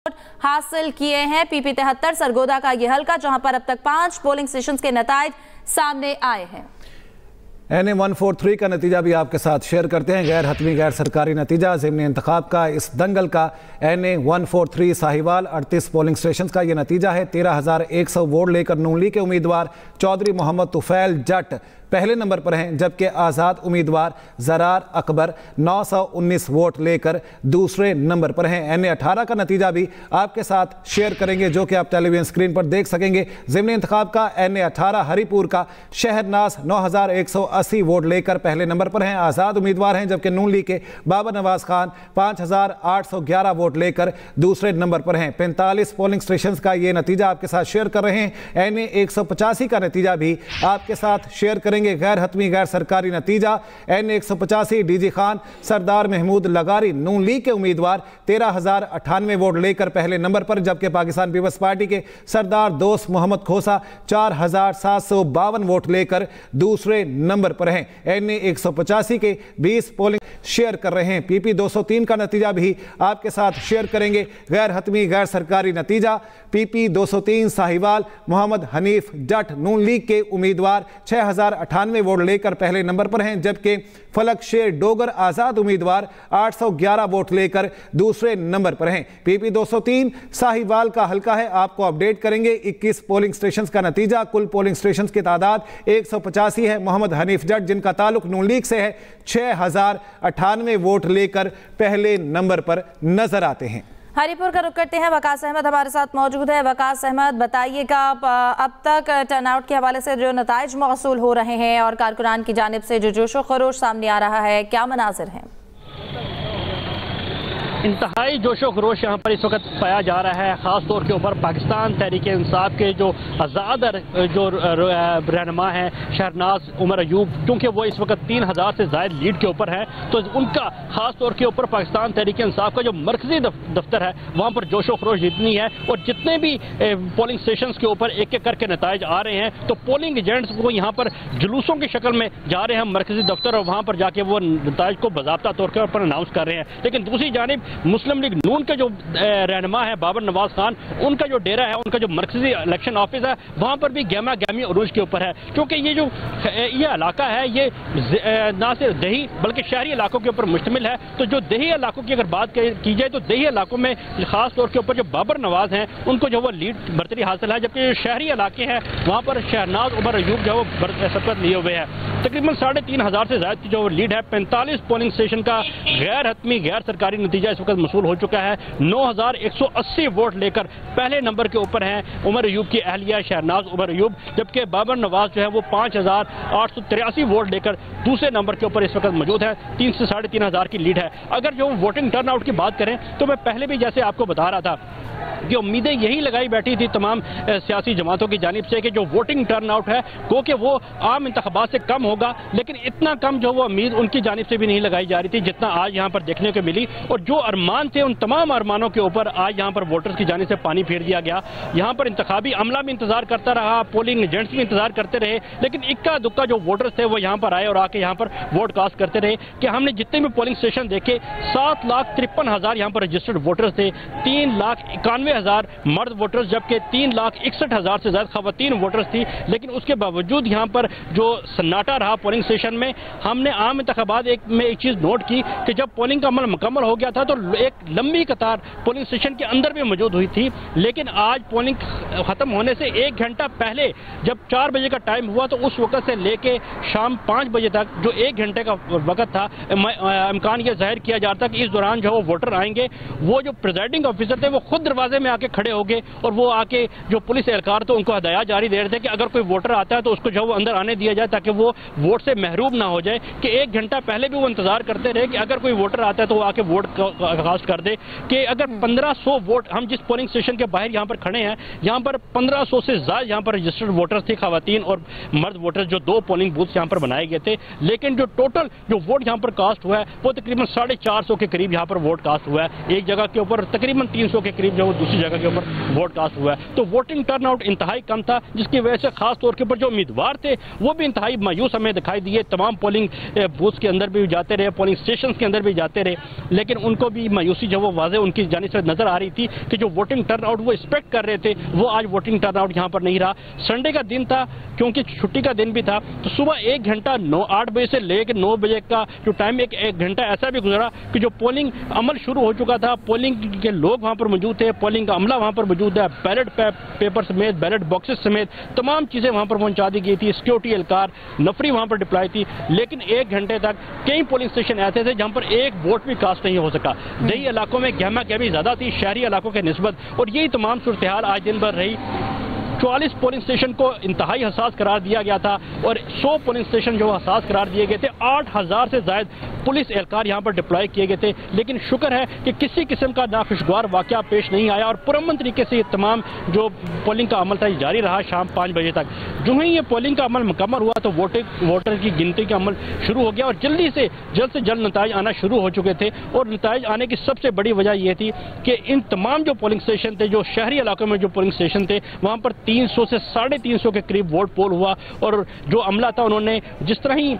हासिल किए हैं। पीपी 73 सरगोदा का यह हल्का, जहां पर अब तक 5 पोलिंग स्टेशन के नतीजे सामने आए हैं। NA 143 का नतीजा भी आपके साथ शेयर करते हैं। गैर हतमी गैर सरकारी नतीजा ज़िमनी इंतखाब का इस दंगल का NA 143 साहिवाल 38 पोलिंग स्टेशन का ये नतीजा है। 13,100 वोट लेकर नून लीग के उम्मीदवार चौधरी मोहम्मद तुफैल जट पहले नंबर पर हैं, जबकि आज़ाद उम्मीदवार ज़रार अकबर 919 वोट लेकर दूसरे नंबर पर हैं। NA 18 का नतीजा भी आपके साथ शेयर करेंगे, जो कि आप टेलीविजन स्क्रीन पर देख सकेंगे। ज़िमनी इंतखाब का NA 18 हरीपुर का शहरनाज 9,180 वोट लेकर पहले नंबर पर हैं, आज़ाद उम्मीदवार हैं, जबकि नून लीग के बाबर नवाज खान 5,811 वोट लेकर दूसरे नंबर पर हैं। 45 पोलिंग स्टेशन का ये नतीजा आपके साथ शेयर कर रहे हैं। NA 185 का नतीजा भी आपके साथ शेयर करेंगे। गैर हतमी गैर सरकारी नतीजा NA 185 डीजी खान सरदार महमूद लगारी नून लीग के उम्मीदवार 13,098 वोट लेकर पहले नंबर पर, जबकि पाकिस्तान पीपल्स पार्टी के सरदार दोस्त मोहम्मद खोसा 4,752 वोट लेकर दूसरे नंबर पर हैं। NA 185 के 20 पोलिंग शेयर कर रहे हैं। PP 203 का नतीजा भी आपके साथ शेयर करेंगे। गैर हतमी गैर सरकारी नतीजा PP 203 साहिवाल मोहम्मद हनीफ जट नून लीग के उम्मीदवार 6,098 वोट लेकर पहले नंबर पर हैं, जबकि फलक शेर डोगर आज़ाद उम्मीदवार 811 वोट लेकर दूसरे नंबर पर हैं। PP 203 साहिवाल का हल्का है, आपको अपडेट करेंगे। 21 पोलिंग स्टेशन का नतीजा, कुल पोलिंग स्टेशन की तादाद 185 है। मोहम्मद हनीफ जट, जिनका ताल्लुक नून लीग से है, 6,098 वोट लेकर पहले नंबर पर नजर आते हैं। हरीपुर का रुख करते हैं। वकास अहमद हमारे साथ मौजूद है। वकास अहमद, बताइएगा अब तक टर्नआउट के हवाले से जो नताइज मौसूल हो रहे हैं और कारकुनान की जानिब से जो जोशो खरोश सामने आ रहा है, क्या मनाजिर हैं? इंतहाई जोशो खरोश यहाँ पर इस वक्त पाया जा रहा है, ख़ास तौर के ऊपर पाकिस्तान तहरीक इंसाफ के जो आज़ाद जो रहनुमा हैं शहरनाज उमर अयूब, क्योंकि वो इस वक्त 3,000 से ज़ायद लीड के ऊपर है, तो उनका ख़ास तौर के ऊपर पाकिस्तान तहरीक इंसाफ का जो मरकजी दफ्तर है वहाँ पर जोशो खरोश जितनी है, और जितने भी पोलिंग स्टेशन के ऊपर एक एक करके नताइज आ रहे हैं, तो पोलिंग एजेंट्स को यहाँ पर जुलूसों की शक्ल में जा रहे हैं मरकजी दफ्तर, और वहाँ पर जाके वो नताइज को बाज़ाब्ता तौर पर अनाउंस कर रहे हैं। लेकिन दूसरी जानिब मुस्लिम लीग नून के जो रहनुमा है बाबर नवाज खान, उनका जो डेरा है, उनका जो मरकजी इलेक्शन ऑफिस है, वहां पर भी गहमा गहमी अरूज के ऊपर है, क्योंकि ये जो ये इलाका है ये ना सिर्फ दही बल्कि शहरी इलाकों के ऊपर मुश्तमिल है। तो जो दही इलाकों की अगर बात की जाए तो दही इलाकों में खास तौर के ऊपर जो बाबर नवाज हैं उनको जो वो लीड बरतरी हासिल है, जबकि शहरी इलाके हैं वहां पर शहरनाज उमर अयूब जो सबकत लिए हुए हैं। तकरीबन 3,500 से ज्यादा की जो लीड है। 45 पोलिंग स्टेशन का गैर हतमी गैर सरकारी नतीजा इस वक्त मसूल हो चुका है। 9,180 वोट लेकर पहले नंबर के ऊपर हैं उमर अयूब की अहलिया शहरनाज उमर अयूब, जबकि बाबर नवाज जो है वो 5,883 वोट लेकर दूसरे नंबर के ऊपर इस वक्त मौजूद है। 3 से 3,500 की लीड है। अगर जो वोटिंग टर्नआउट की बात करें तो मैं पहले भी जैसे आपको बता रहा था कि उम्मीदें यही लगाई बैठी थी तमाम सियासी जमातों की जानिब से कि जो वोटिंग टर्नआउट है गो कि वो आम इंतखाबात से कम होगा, लेकिन इतना कम जो वो उम्मीद उनकी जानिब से भी नहीं लगाई जा रही थी जितना आज यहाँ पर देखने को मिली। और जो अरमान थे उन तमाम अरमानों के ऊपर आज यहाँ पर वोटर्स की जानिब से पानी फेर दिया गया। यहाँ पर इंतखाबी अमला भी इंतजार करता रहा, पोलिंग एजेंट्स भी इंतजार करते रहे, लेकिन इक्का दुक्का जो वोटर्स थे वो यहाँ पर आए और आके यहाँ पर वोट कास्ट करते रहे। कि हमने जितने भी पोलिंग स्टेशन देखे 7,53,000 यहाँ पर रजिस्टर्ड वोटर्स थे, 3,91,000 मर्द वोटर्स, जबकि 3,61,000 से ज्यादा खवातीन वोटर्स थी। लेकिन उसके बावजूद यहाँ पर जो सन्नाटा रहा पोलिंग स्टेशन में, हमने आम इंतखाबात में एक चीज नोट की कि जब पोलिंग का अमल मुकम्मल हो गया था तो एक लंबी कतार पोलिंग स्टेशन के अंदर भी मौजूद हुई थी। लेकिन आज पोलिंग खत्म होने से 1 घंटा पहले जब 4 बजे का टाइम हुआ तो उस वक्त से लेके शाम 5 बजे तक जो 1 घंटे का वक्त था, इम्कान यह जाहिर किया जाता कि इस दौरान जो वोटर आएंगे, वो जो प्रिजाइडिंग ऑफिसर थे वो खुद दरवाजे में आके खड़े हो गए और वो आके जो पुलिस एहलकार थे उनको हदायत जारी दे रहे थे कि अगर कोई वोटर आता है तो उसको जो अंदर आने दिया जाए ताकि वो वोट से महरूम ना हो जाए। कि 1 घंटा पहले भी वो इंतजार करते रहे कि अगर कोई वोटर आता है तो वो आके वोट कास्ट कर दे। कि अगर 1500 वोट, हम जिस पोलिंग स्टेशन के बाहर यहाँ पर खड़े हैं, यहाँ पर 1500 से ज्यादा यहाँ पर रजिस्टर्ड वोटर्स थे, खवातीन और मर्द वोटर्स, जो 2 पोलिंग बूथ यहाँ पर बनाए गए थे। लेकिन जो टोटल जो वोट यहाँ पर कास्ट हुआ है वो तकरीबन 450 के करीब यहाँ पर वोट कास्ट हुआ है। एक जगह के ऊपर तकरीबन 300 के करीब जो दूसरी जगह के ऊपर वोट कास्ट हुआ है। तो वोटिंग टर्नआउट इंतहाई कम था, जिसकी वजह से खास तौर के ऊपर जो उम्मीदवार थे वो भी इंतहाई मायूस हमें दिखाई दिए। तमाम पोलिंग बूथ के अंदर भी जाते रहे, पोलिंग स्टेशन के अंदर भी जाते रहे, लेकिन उनको भी मायूसी जो वो वाजे उनकी जानिब से नजर आ रही थी कि जो वोटिंग टर्नआउट वो एक्सपेक्ट कर रहे थे वो आज वोटिंग टर्नआउट यहाँ पर नहीं रहा। संडे का दिन था, क्योंकि छुट्टी का दिन भी था, तो सुबह 1 घंटा 8 बजे से लेकर 9 बजे का जो टाइम, एक घंटा ऐसा भी गुजरा कि जो पोलिंग अमल शुरू हो चुका था, पोलिंग के लोग वहां पर मौजूद थे, पोलिंग का अमला वहां पर मौजूद है, बैलेट पेपर समेत, बैलेट बॉक्सेस समेत तमाम चीजें वहां पर पहुंचा दी गई थी, सिक्योरिटी एहलकार नफरी वहां पर डिप्लॉय थी। लेकिन 1 घंटे तक कई पोलिंग स्टेशन ऐसे थे जहां पर एक वोट भी कास्ट नहीं हो सका। दही इलाकों में गहमा गहमी ज्यादा थी शहरी इलाकों के निस्बत, और यही तमाम सूरत हाल आज दिन भर रही। 44 पोलिंग स्टेशन को इंतहाई हसास करार दिया गया था और 100 पोलिंग स्टेशन जो हसास करार दिए गए थे। 8000 से ज्यादा पुलिस एहलकार यहां पर डिप्लॉय किए गए थे, लेकिन शुक्र है कि किसी किस्म का नाखुशगवार वाकया पेश नहीं आया और पुरअमन तरीके से ये तमाम जो पोलिंग का अमल था जारी रहा शाम 5 बजे तक। जो ही ये पोलिंग का अमल मुकम्मल हुआ तो वोटर की गिनती का अमल शुरू हो गया और जल्द से जल्द नताइज आना शुरू हो चुके थे। और नताइज आने की सबसे बड़ी वजह यह थी कि इन तमाम जो पोलिंग स्टेशन थे, जो शहरी इलाकों में जो पोलिंग स्टेशन थे, वहां पर 300 से 350 के करीब वोट पोल हुआ और जो अमला था उन्होंने जिस तरह ही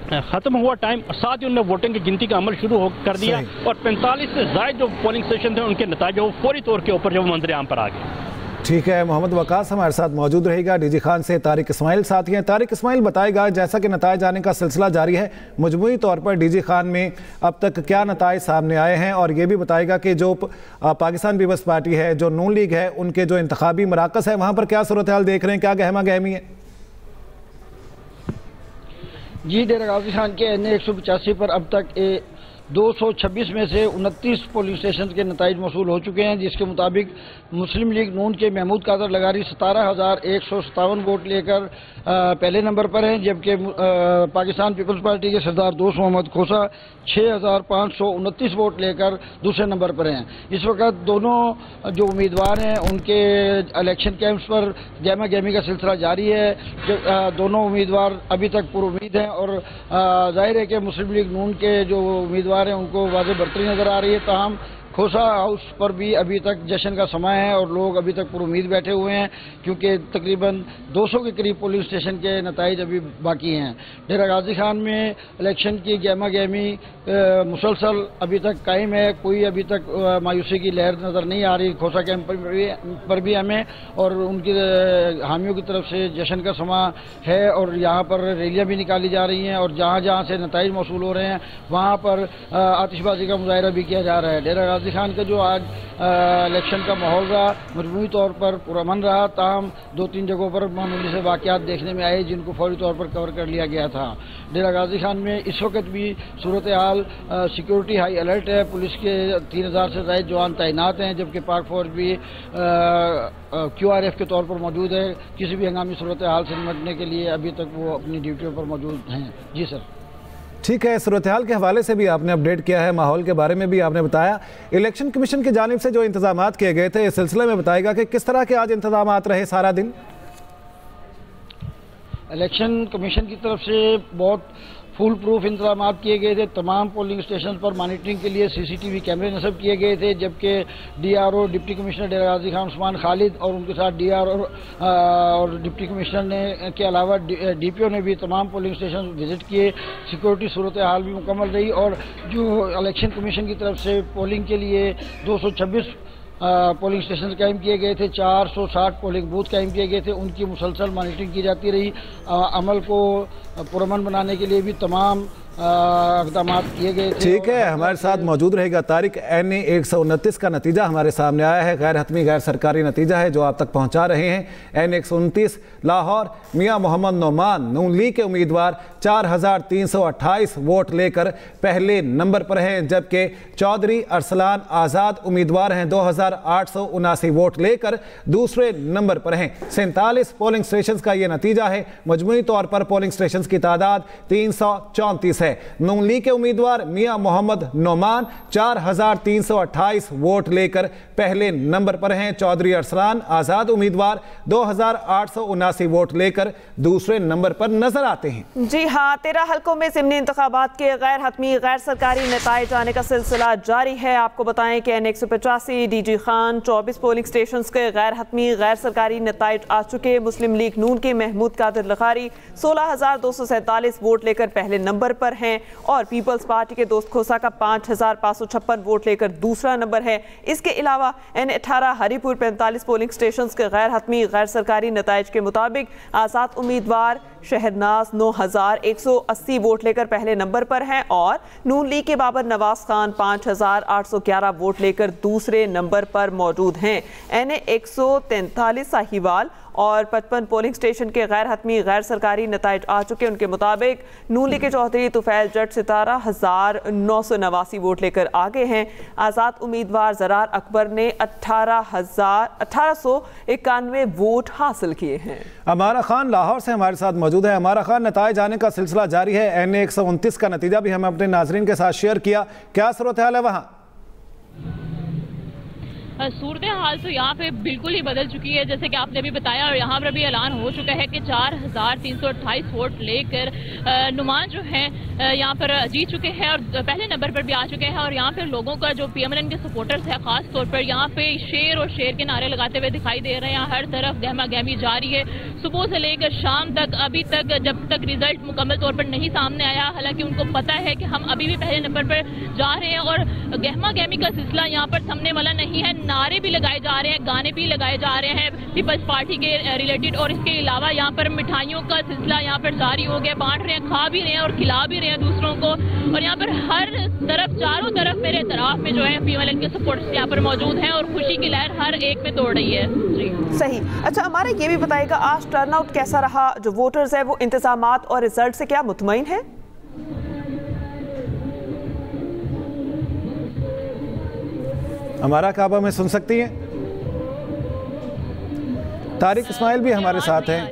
खत्म हुआ टाइम, साथ ही उन्होंने वोटिंग की गिनती का अमल शुरू कर दिया और 45 से ज्यादा जो पोलिंग स्टेशन थे उनके नतीजे वो फौरी तौर के ऊपर जो मंजर आम पर आ गए। ठीक है, मोहम्मद वकास हमारे साथ मौजूद रहेगा। डीजी खान से तारिक इस्माइल साथी हैं। तारिक इस्माइल बताएगा, जैसा कि नताइज आने का सिलसिला जारी है, मजमूई तौर पर डीजी खान में अब तक क्या नताइज सामने आए हैं, और ये भी बताएगा कि जो पाकिस्तान पीपल्स पार्टी है, जो नून लीग है, उनके जो इंतखाबी मराकज़ है वहाँ पर क्या सूरत हाल देख रहे हैं, क्या गहमा गहमी है? जी, डेरा गाजी खान के NA 185 पर अब तक 226 में से 29 पोलिंग स्टेशन के नताइज मौसूल हो चुके हैं, जिसके मुताबिक मुस्लिम लीग नून के महमूद कादर लगारी 17,157 वोट लेकर पहले नंबर पर हैं, जबकि पाकिस्तान पीपल्स पार्टी के सरदार दोस्त मोहम्मद खोसा 6,529 वोट लेकर दूसरे नंबर पर हैं। इस वक्त दोनों जो उम्मीदवार हैं उनके इलेक्शन कैंप्स पर गहमा गहमी का सिलसिला जारी है। दोनों उम्मीदवार अभी तक पुरुम्मीद हैं और जाहिर है कि मुस्लिम लीग नून के जो उम्मीदवार हैं उनको वाज़े बरतरी नजर आ रही है। ताहम खोसा हाउस पर भी अभी तक जश्न का समय है और लोग अभी तक पुरुम्मीद बैठे हुए हैं, क्योंकि तकरीबन 200 के करीब पोलिंग स्टेशन के नताइज अभी बाकी हैं। डेरा गाजी खान में इलेक्शन की गहमा गहमी मुसलसल अभी तक कायम है, कोई अभी तक मायूसी की लहर नज़र नहीं आ रही। खोसा कैंप पर भी हमें और उनकी हामियों की तरफ से जश्न का समय है और यहाँ पर रैलियाँ भी निकाली जा रही हैं और जहाँ जहाँ से नताइज मौसूल हो रहे हैं वहाँ पर आतिशबाजी का मुजाहरा भी किया जा रहा है। डेरा गाजी खान का जो आज इलेक्शन का माहौल रहा मजमूई तौर पर पुरअमन रहा, ताहम 2-3 जगहों पर मामूली से वाक़यात देखने में आए जिनको फौरी तौर पर कवर कर लिया गया था। डेरा गाजी खान में इस वक्त भी सूरत हाल सिक्योरिटी हाई अलर्ट है, पुलिस के 3000 से ज़ायद जवान तैनात हैं, जबकि पाक फौज भी QRF के तौर पर मौजूद है। किसी भी हंगामी सूरत हाल से निपटने के लिए अभी तक वो अपनी ड्यूटियों पर मौजूद हैं। जी सर। ठीक है, सूरत हाल के हवाले से भी आपने अपडेट किया है, माहौल के बारे में भी आपने बताया। इलेक्शन कमीशन की जानिब से जो इंतजामात किए गए थे इस सिलसिले में बताएगा कि किस तरह के आज इंतजामात रहे सारा दिन? इलेक्शन कमीशन की तरफ से बहुत फुल प्रूफ इंतजाम किए गए थे। तमाम पोलिंग स्टेशन पर मॉनिटरिंग के लिए CCTV कैमरे नस्ब किए गए थे, जबकि DRO डिप्टी कमिश्नर डेरा गाजी खान उस्मान खालिद और उनके साथ DRO और डिप्टी कमिश्नर ने के अलावा DPO ने भी तमाम पोलिंग स्टेशन विजिट किए। सिक्योरिटी सूरत हाल भी मुकम्मल रही और जो इलेक्शन कमीशन की तरफ से पोलिंग के लिए 226 पोलिंग स्टेशन कायम किए गए थे, 460 पोलिंग बूथ कायम किए गए थे, उनकी मुसलसल मॉनिटरिंग की जाती रही। अमल को पुरअमन बनाने के लिए भी तमाम इक़दाम किए गए थे। ठीक है, हमारे साथ मौजूद रहेगा तारिक। NA 129 का नतीजा हमारे सामने आया है, गैर हतमी गैर सरकारी नतीजा है जो आप तक पहुंचा रहे हैं। NA 129 लाहौर मियां मोहम्मद नोमान नून लीग के उम्मीदवार 4328 वोट लेकर पहले नंबर पर हैं, जबकि चौधरी अरसलान आज़ाद उम्मीदवार हैं 2879 वोट लेकर दूसरे नंबर पर हैं। 47 पोलिंग स्टेशन का ये नतीजा है। मजमूई तौर पर पोलिंग स्टेशन की तादाद 334 है। है। नून लीग के उम्मीदवार मियां मोहम्मद नोमान 4328 वोट लेकर पहले नंबर पर हैं। चौधरी अरसलान आजाद उम्मीदवार 2879 वोट लेकर दूसरे नंबर पर नजर आते हैं। जी हाँ, 13 हल्कों में ज़िमनी इंतखाबात के गैर हतमी गैर सरकारी नताइज आने का सिलसिला जारी है। आपको बताएं कि N185 DG Khan 24 polling station के गैर हतमी गैर सरकारी नताइज आ चुके। मुस्लिम लीग नून के महमूद कादिर लखारी 16,247 वोट लेकर पहले नंबर पर हैं और पीपल्स पार्टी के दोस्त खोसा का 5,556 वोट लेकर दूसरा नंबर है। इसके अलावा N18 हरीपुर 45 पोलिंग स्टेशन के गैर हतमी गैर सरकारी नताइज के मुताबिक आज़ाद उम्मीदवार शहरनाज 9,180 वोट लेकर पहले नंबर पर हैं और नून लीग के बाबर नवाज खान 5,811 वोट लेकर दूसरे नंबर पर मौजूद हैं। N143 साहिवाल और 55 पोलिंग स्टेशन के गैर हतमी गैर सरकारी नताइज आ चुके। उनके मुताबिक नून लीग के चौधरी तुफैल जट 17,989 वोट लेकर आगे हैं। आज़ाद उम्मीदवार जरार अकबर ने 18,891 वोट हासिल किए हैं। अमारा खान लाहौर से हमारे साथ मौजूद है। अमारा खान, नताइज आने का सिलसिला जारी है। N129 का नतीजा भी हमें अपने नाजरीन के साथ शेयर किया, क्या सूरत हाल है वहाँ? सूरत हाल तो यहाँ पे बिल्कुल ही बदल चुकी है, जैसे कि आपने भी बताया, और यहाँ पर भी ऐलान हो चुका है कि 4,328 वोट लेकर नुमान जो हैं यहाँ पर जीत चुके हैं और पहले नंबर पर भी आ चुके हैं। और यहाँ पर लोगों का जो PMLN के सपोर्टर्स है खास तौर पर यहाँ पे शेर और शेर के नारे लगाते हुए दिखाई दे रहे हैं। यहाँ हर तरफ गहमा गहमी जारी है, सुबह से लेकर शाम तक। अभी तक जब तक रिजल्ट मुकम्मल तौर पर नहीं सामने आया, हालांकि उनको पता है कि हम अभी भी पहले नंबर पर जा रहे हैं और गहमा गहमी का सिलसिला यहाँ पर थमने वाला नहीं है। नारे भी लगाए जा रहे हैं, गाने भी लगाए जा रहे हैं पीपल्स पार्टी के रिलेटेड और इसके अलावा यहाँ पर मिठाइयों का सिलसिला यहाँ पर जारी हो गया, बांट रहे हैं, खा भी रहे हैं और खिला भी रहे हैं दूसरों को। और यहाँ पर हर तरफ चारों तरफ मेरे इतराफ में जो है PMLN के सपोर्टर्स यहाँ पर मौजूद हैं और खुशी की लहर हर एक में तोड़ रही है। जी सही। अच्छा, हमारा ये भी बताएगा आज टर्नआउट कैसा रहा? जो वोटर्स है वो इंतजामात और रिजल्ट से क्या मुतमईन है? हमारा काबा में सुन सकती हैं? तारिक इस्माइल भी हमारे साथ हैं।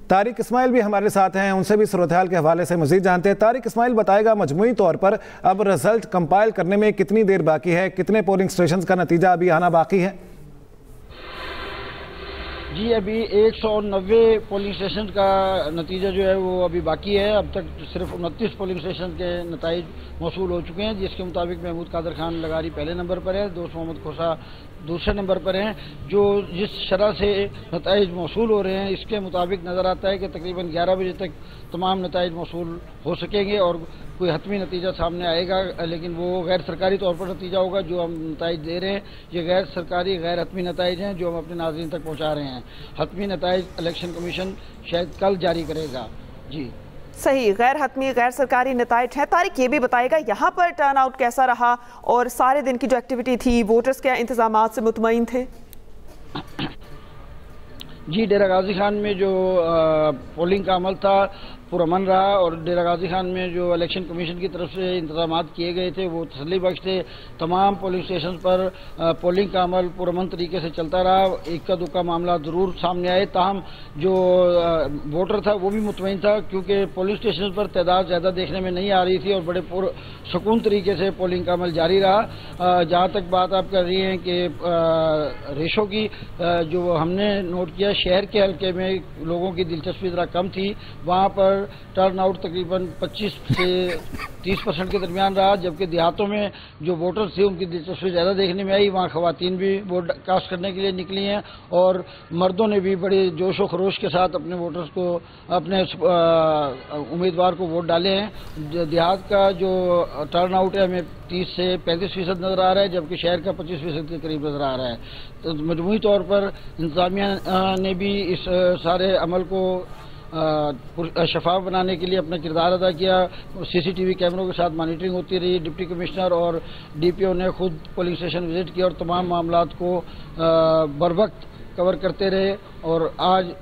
तारिक इस्माइल भी हमारे साथ हैं, उनसे भी सूरत हाल के हवाले से मजीद जानते हैं। तारिक इस्माइल बताएगा मजमूई तौर पर अब रिजल्ट कंपाइल करने में कितनी देर बाकी है, कितने पोलिंग स्टेशन का नतीजा अभी आना बाकी है? जी, अभी 190 पोलिंग स्टेशन का नतीजा जो है वो अभी बाकी है। अब तक सिर्फ 29 पोलिंग स्टेशन के नताइज मौसूल हो चुके हैं, जिसके मुताबिक महमूद कादिर खान लगारी पहले नंबर पर है, दोस्त मोहम्मद खोसा दूसरे नंबर पर हैं। जो जिस शरह से नताइज मौसूल हो रहे हैं इसके मुताबिक नज़र आता है कि तकरीबन 11 बजे तक तमाम नताइज मौसूल हो सकेंगे और कोई हतमी नतीजा सामने आएगा, लेकिन वो गैर सरकारी तौर पर नतीजा होगा। जो हम नताइज दे रहे हैं ये गैर सरकारी गैर हतमी नताइज हैं जो हम अपने नाज़रीन तक पहुँचा रहे हैं। हतमी नताइज इलेक्शन कमीशन शायद कल जारी करेगा। जी सही, गैर हतमी गैर सरकारी नताइज हैं। तारिक ये भी बताएगा यहाँ पर टर्नआउट कैसा रहा और सारे दिन की जो एक्टिविटी थी, वोटर्स क्या इंतजामात से मुतमईन थे? जी, डेरा गाजी खान में जो पोलिंग का अमल था पुरअमन रहा और डेरा गाजी खान में जो इलेक्शन कमीशन की तरफ से इंतजाम किए गए थे वो तसल्ली बख्श थे। तमाम पोलिंग स्टेशन पर पोलिंग का अमल पुरअमन तरीके से चलता रहा। इक्का दुक्का मामला ज़रूर सामने आए, ताहम जो वोटर था वो भी मुतमईन था क्योंकि पोलिंग स्टेशन पर तादाद ज़्यादा देखने में नहीं आ रही थी और बड़े सुकून तरीके से पोलिंग का अमल जारी रहा। जहाँ तक बात आप कर रही हैं कि रेशो की, जो हमने नोट किया शहर के हल्के में लोगों की दिलचस्पी ज़रा कम थी, वहाँ पर टर्न आउट तकरीबन 25 से 30% के दरमियान रहा, जबकि देहातों में जो वोटर्स थे उनकी दिलचस्पी ज़्यादा देखने में आई। वहाँ खवातीन भी वोट कास्ट करने के लिए निकली हैं और मर्दों ने भी बड़े जोश व खरोश के साथ अपने वोटर्स को, अपने उम्मीदवार को वोट डाले हैं। देहात का जो टर्न आउट है हमें 30 से 35% नज़र आ रहा है, जबकि शहर का 25% के करीब नज़र आ रहा है। तो मजमूई तौर पर इंतज़ामिया ने भी इस सारे अमल को शफाफ बनाने के लिए अपना किरदार अदा किया। CCTV कैमरों के साथ मॉनिटरिंग होती रही। डिप्टी कमिश्नर और DPO ने खुद पोलिंग स्टेशन विजिट किया और तमाम मामलात को बरवक्त कवर करते रहे और आज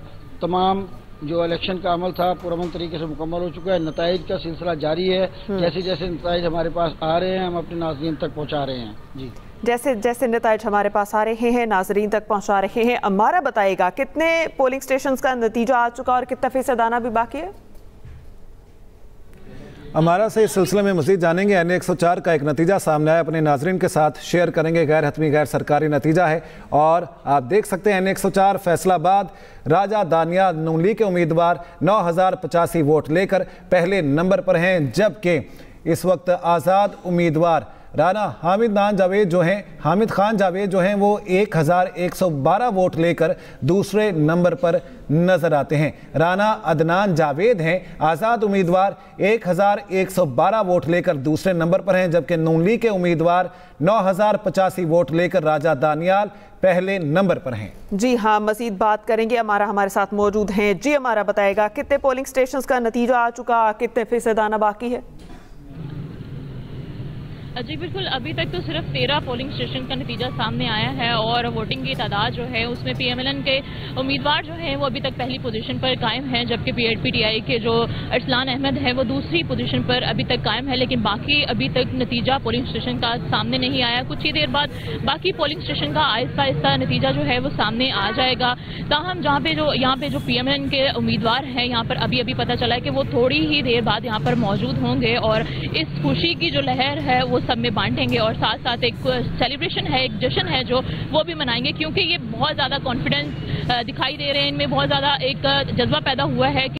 तमाम जो इलेक्शन का अमल था पुरअमन तरीके से मुकम्मल हो चुका है। नताइज का सिलसिला जारी है, जैसे जैसे नताइज हमारे पास आ रहे हैं हम अपने नाज़रीन तक पहुँचा रहे हैं। जी, जैसे जैसे नताइज हमारे पास आ रहे हैं नाजरीन तक पहुंचा रहे हैं। अमारा बताएगा कितने पोलिंग स्टेशंस का नतीजा आ चुका और कितना फीसद आना भी बाकी है? हमारा से इस सिलसिले में मजीद जानेंगे। NA 104 का एक नतीजा सामने आया, अपने नाजरीन के साथ शेयर करेंगे। गैर हतमी गैर सरकारी नतीजा है और आप देख सकते हैं NA 104 फैसलाबाद राजा दानियाल नून लीग के उम्मीदवार 9085 वोट लेकर पहले नंबर पर हैं, जबकि इस वक्त आज़ाद उम्मीदवार राना हामिद खान जावेद जो हैं वो 1112 वोट लेकर दूसरे नंबर पर नजर आते हैं। राना अदनान जावेद हैं आज़ाद उम्मीदवार 1112 वोट लेकर दूसरे नंबर पर हैं, जबकि नून लीग के उम्मीदवार 9085 वोट लेकर राजा दानियाल पहले नंबर पर हैं। जी हाँ, मजीद बात करेंगे। अमारा हमारे साथ मौजूद हैं। जी अमारा, बताएगा कितने पोलिंग स्टेशन का नतीजा आ चुका, कितने फीसद आना बाकी है? जी बिल्कुल, अभी तक तो सिर्फ 13 पोलिंग स्टेशन का नतीजा सामने आया है और वोटिंग की तादाद जो है उसमें PMLN के उम्मीदवार जो हैं वो अभी तक पहली पोजीशन पर कायम हैं, जबकि PTI के जो अरसलान अहमद है वो दूसरी पोजीशन पर अभी तक कायम है। लेकिन बाकी अभी तक नतीजा पोलिंग स्टेशन का सामने नहीं आया। कुछ ही देर बाद बाकी पोलिंग स्टेशन का आहिस्ता आहिस्ता नतीजा जो है वो सामने आ जाएगा। ताहम यहाँ पे जो PMLN के उम्मीदवार हैं यहाँ पर अभी पता चला है कि वो थोड़ी ही देर बाद यहाँ पर मौजूद होंगे और इस खुशी की जो लहर है वो सब में बांटेंगे और साथ साथ एक सेलिब्रेशन है, एक जश्न है जो वो भी मनाएंगे, क्योंकि ये बहुत ज़्यादा कॉन्फिडेंस दिखाई दे रहे हैं, इनमें बहुत ज़्यादा एक जज्बा पैदा हुआ है।